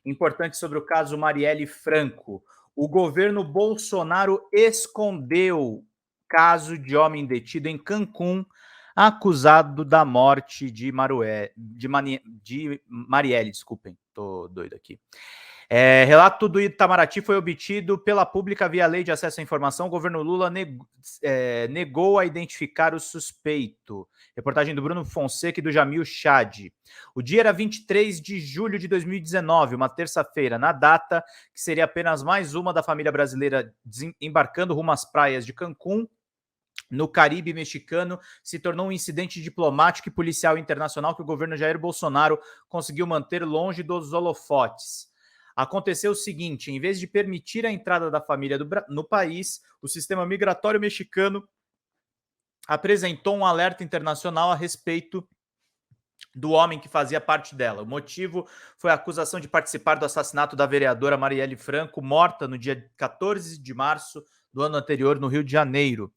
Importante sobre o caso Marielle Franco. O governo Bolsonaro escondeu caso de homem detido em Cancún, acusado da morte de Marielle, desculpem, tô doido aqui. Relato do Itamaraty foi obtido pela pública via lei de acesso à informação. O governo Lula negou a identificar o suspeito. Reportagem do Bruno Fonseca e do Jamil Chad. O dia era 23 de julho de 2019, uma terça-feira. Na data, que seria apenas mais uma da família brasileira embarcando rumo às praias de Cancún, no Caribe mexicano, se tornou um incidente diplomático e policial internacional que o governo Jair Bolsonaro conseguiu manter longe dos holofotes. Aconteceu o seguinte: em vez de permitir a entrada da família no país, o sistema migratório mexicano apresentou um alerta internacional a respeito do homem que fazia parte dela. O motivo foi a acusação de participar do assassinato da vereadora Marielle Franco, morta no dia 14 de março do ano anterior, no Rio de Janeiro,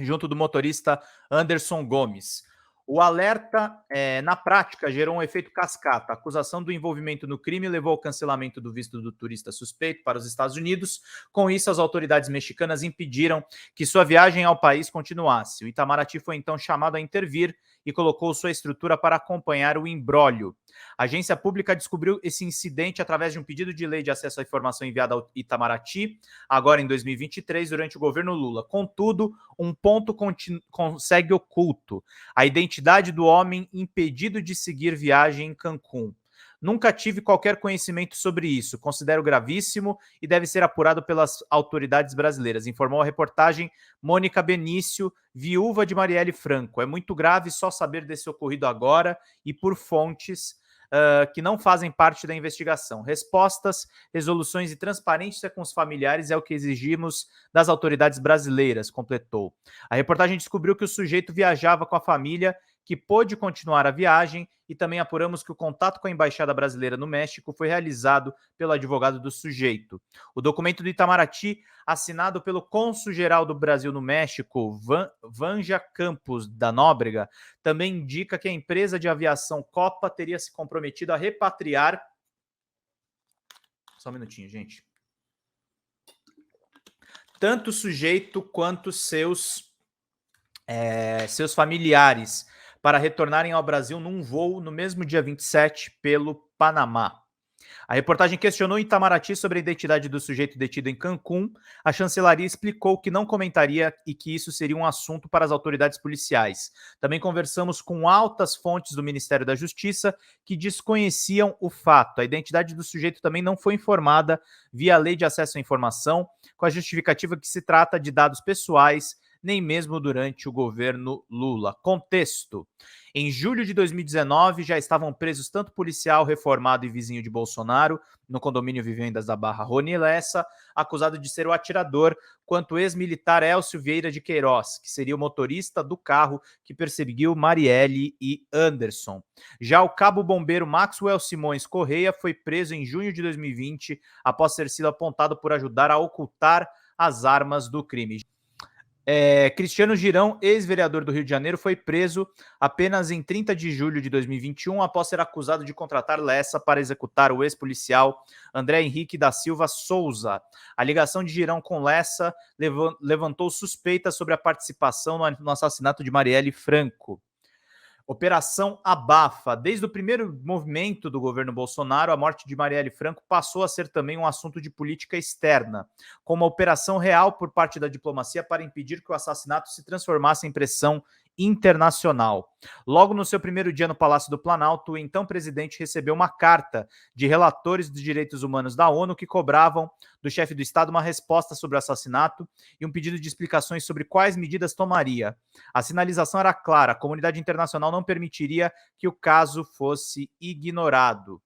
junto do motorista Anderson Gomes. O alerta, na prática, gerou um efeito cascata. A acusação do envolvimento no crime levou ao cancelamento do visto do turista suspeito para os Estados Unidos. Com isso, as autoridades mexicanas impediram que sua viagem ao país continuasse. O Itamaraty foi então chamado a intervir e colocou sua estrutura para acompanhar o imbróglio. A agência pública descobriu esse incidente através de um pedido de lei de acesso à informação enviado ao Itamaraty, agora em 2023, durante o governo Lula. Contudo, um ponto consegue oculto: a identidade do homem impedido de seguir viagem em Cancún. Nunca tive qualquer conhecimento sobre isso. Considero gravíssimo e deve ser apurado pelas autoridades brasileiras, informou a reportagem Mônica Benício, viúva de Marielle Franco. É muito grave só saber desse ocorrido agora e por fontes que não fazem parte da investigação. Respostas, resoluções e transparência com os familiares é o que exigimos das autoridades brasileiras, completou. A reportagem descobriu que o sujeito viajava com a família, que pôde continuar a viagem, e também apuramos que o contato com a Embaixada Brasileira no México foi realizado pelo advogado do sujeito. O documento do Itamaraty, assinado pelo cônsul-geral do Brasil no México, Vanja Campos da Nóbrega, também indica que a empresa de aviação Copa teria se comprometido a repatriar... Só um minutinho, gente. Tanto o sujeito quanto seus familiares para retornarem ao Brasil num voo no mesmo dia 27 pelo Panamá. A reportagem questionou Itamaraty sobre a identidade do sujeito detido em Cancún. A chancelaria explicou que não comentaria e que isso seria um assunto para as autoridades policiais. Também conversamos com altas fontes do Ministério da Justiça que desconheciam o fato. A identidade do sujeito também não foi informada via Lei de Acesso à Informação, com a justificativa que se trata de dados pessoais, nem mesmo durante o governo Lula. Contexto: em julho de 2019, já estavam presos tanto policial reformado e vizinho de Bolsonaro, no condomínio Vivendas da Barra, Rony Lessa, acusado de ser o atirador, quanto o ex-militar Elcio Vieira de Queiroz, que seria o motorista do carro que perseguiu Marielle e Anderson. Já o cabo-bombeiro Maxwell Simões Correia foi preso em junho de 2020, após ter sido apontado por ajudar a ocultar as armas do crime. Cristiano Girão, ex-vereador do Rio de Janeiro, foi preso apenas em 30 de julho de 2021, após ser acusado de contratar Lessa para executar o ex-policial André Henrique da Silva Souza. A ligação de Girão com Lessa levantou suspeitas sobre a participação no assassinato de Marielle Franco. Operação Abafa. Desde o primeiro movimento do governo Bolsonaro, a morte de Marielle Franco passou a ser também um assunto de política externa, com uma operação real por parte da diplomacia para impedir que o assassinato se transformasse em pressão internacional. Logo no seu primeiro dia no Palácio do Planalto, o então presidente recebeu uma carta de relatores dos direitos humanos da ONU que cobravam do chefe do Estado uma resposta sobre o assassinato e um pedido de explicações sobre quais medidas tomaria. A sinalização era clara: a comunidade internacional não permitiria que o caso fosse ignorado.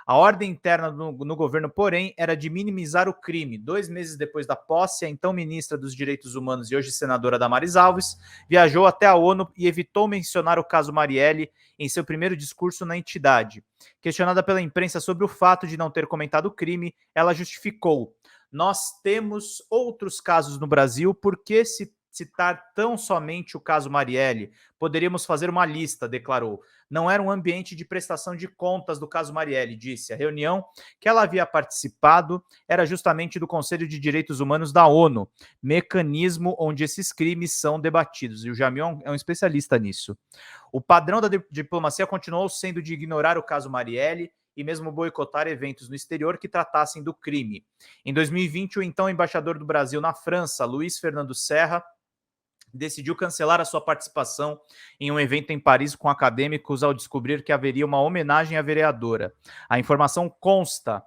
A ordem interna no governo, porém, era de minimizar o crime. 2 meses depois da posse, a então ministra dos Direitos Humanos e hoje senadora Damares Alves viajou até a ONU e evitou mencionar o caso Marielle em seu primeiro discurso na entidade. Questionada pela imprensa sobre o fato de não ter comentado o crime, ela justificou: nós temos outros casos no Brasil, por que se citar tão somente o caso Marielle. Poderíamos fazer uma lista, declarou. Não era um ambiente de prestação de contas do caso Marielle, disse. A reunião que ela havia participado era justamente do Conselho de Direitos Humanos da ONU, mecanismo onde esses crimes são debatidos. E o Jamil é um especialista nisso. O padrão da diplomacia continuou sendo de ignorar o caso Marielle e mesmo boicotar eventos no exterior que tratassem do crime. Em 2020, o então embaixador do Brasil na França, Luiz Fernando Serra, decidiu cancelar a sua participação em um evento em Paris com acadêmicos ao descobrir que haveria uma homenagem à vereadora. A informação consta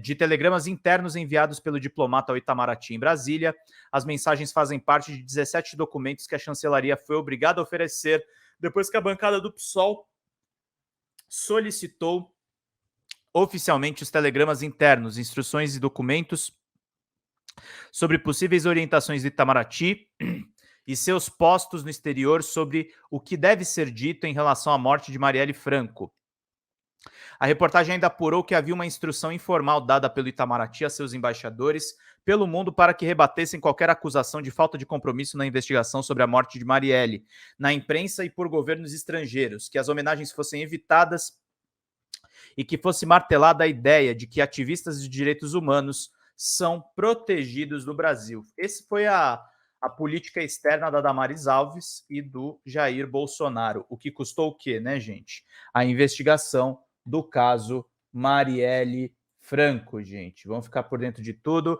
de telegramas internos enviados pelo diplomata ao Itamaraty em Brasília. As mensagens fazem parte de 17 documentos que a chancelaria foi obrigada a oferecer depois que a bancada do PSOL solicitou oficialmente os telegramas internos, instruções e documentos sobre possíveis orientações do Itamaraty e seus postos no exterior sobre o que deve ser dito em relação à morte de Marielle Franco. A reportagem ainda apurou que havia uma instrução informal dada pelo Itamaraty a seus embaixadores pelo mundo para que rebatessem qualquer acusação de falta de compromisso na investigação sobre a morte de Marielle, na imprensa e por governos estrangeiros, que as homenagens fossem evitadas e que fosse martelada a ideia de que ativistas de direitos humanos são protegidos no Brasil. Esse foi a política externa da Damares Alves e do Jair Bolsonaro. O que custou o quê, né, gente? A investigação do caso Marielle Franco, gente. Vamos ficar por dentro de tudo.